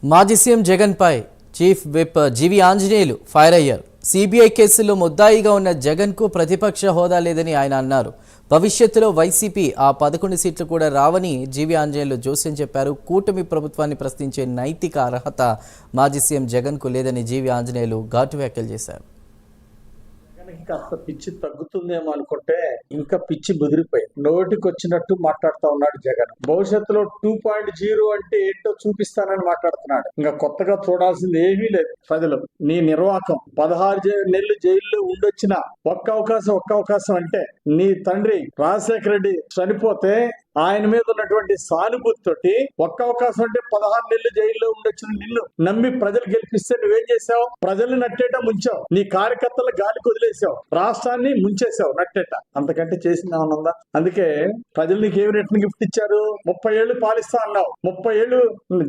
మాజీ సీఎం జగన్ పై chief whip జీవి Anjaneyulu fire అయ్యారు. CBI కేసుల్లో ముద్దాయిగా ఉన్న జగన్ కు ప్రతిపక్ష హోదా లేదని ఆయన అన్నారు. భవిష్యత్తులో వైసీపీ ఆ 11 సీట్లు కూడా రావని జీవి ఆంజనేయులు జోస్యం చెప్పారు. కూటమి ప్రభుత్వాన్ని ప్రశ్నించే నైతిక అర్హత మాజీ సీఎం జగన్ కు లేదని జీవి ఆంజనేయులు ఘాటు వ్యాఖ్యలు చేశారు. కాస్త పిచ్చి తగ్గుతుందేమో అనుకుంటే ఇంకా పిచ్చి బెదిరిపోయి నోటికి వచ్చినట్టు మాట్లాడుతూ ఉన్నాడు జగన్. భవిష్యత్తులో 2.0 అంటే ఏంటో చూపిస్తానని మాట్లాడుతున్నాడు. ఇంకా కొత్తగా చూడాల్సింది ఏమీ లేదు. ప్రజలు నీ నిర్వాకం 16 నెలలు జైల్లో ఉండొచ్చిన ఒక్క అవకాశం అంటే నీ తండ్రి రాజశేఖర రెడ్డి చనిపోతే ఆయన మీద ఉన్నటువంటి సానుభూతితోటి ఒక్క అవకాశం అంటే 16 నెలలు జైల్లో ఉండొచ్చిన నిన్ను నమ్మి ప్రజలు గెలిపిస్తే నువ్వేం చేసావు? ప్రజల్ని నట్టేట ముంచావు. నీ కార్యకర్తల గాలికి వదిలేసావు. రాష్ట్రాన్ని ముంచేసావు నట్టేట. అంతకంటే చేసింది ఏమన్నా ఉందా? అందుకే ప్రజలు నీకు ఏమి రిటర్న్ గిఫ్ట్ ఇచ్చారు? 30 ఏళ్లు పాలిస్తా అన్నావు. 30 ఏళ్లు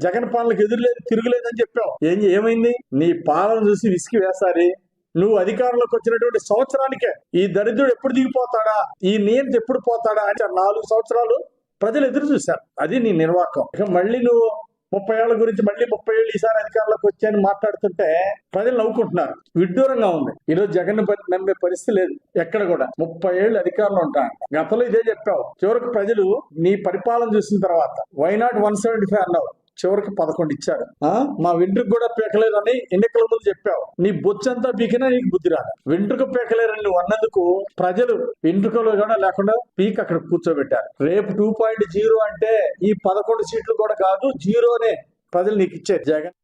జగన్ పాలనకు ఎదురులేదు తిరుగులేదని చెప్పావు. ఏమైంది? నీ పాలన చూసి విసికి వేసారి. నువ్వు అధికారంలోకి వచ్చినటువంటి సంవత్సరానికే ఈ దరిద్రుడు ఎప్పుడు దిగిపోతాడా, ఈ నియంత్రణ ఎప్పుడు పోతాడా అంటే 4 సంవత్సరాలు ప్రజలు ఎదురు చూశారు. అది నీ నిర్వాకం. ఇక మళ్ళీ నువ్వు 30 ఏళ్ల గురించి మళ్ళీ 30 ఏళ్ళు ఈసారి అధికారంలోకి వచ్చాయని మాట్లాడుతుంటే ప్రజలు నవ్వుకుంటున్నారు. విడ్డూరంగా ఉంది. ఈరోజు జగన్ నమ్మే పరిస్థితి లేదు ఎక్కడ కూడా. 30 ఏళ్ళు అధికారంలో ఉంటాను. గతంలో ఇదే చెప్పావు. చివరికి ప్రజలు నీ పరిపాలన చూసిన తర్వాత వైనాట్ 175 అన్నావు. చివరికి 11 ఇచ్చారు. మా వెంట్రుకు కూడా పీకలేరని ఎన్నికల ముందు చెప్పావు. నీ బొచ్చంతా పీకినా నీకు బుద్ధి రాదు. వెంట్రుక పీకలేరని నువ్వు అన్నందుకు ప్రజలు వెంట్రుకలు కూడా లేకుండా పీక్ అక్కడ కూర్చోబెట్టారు. రేపు 2.0 అంటే ఈ 11 సీట్లు కూడా కాదు, జీరోనే ప్రజలు నీకు ఇచ్చారు. జగన్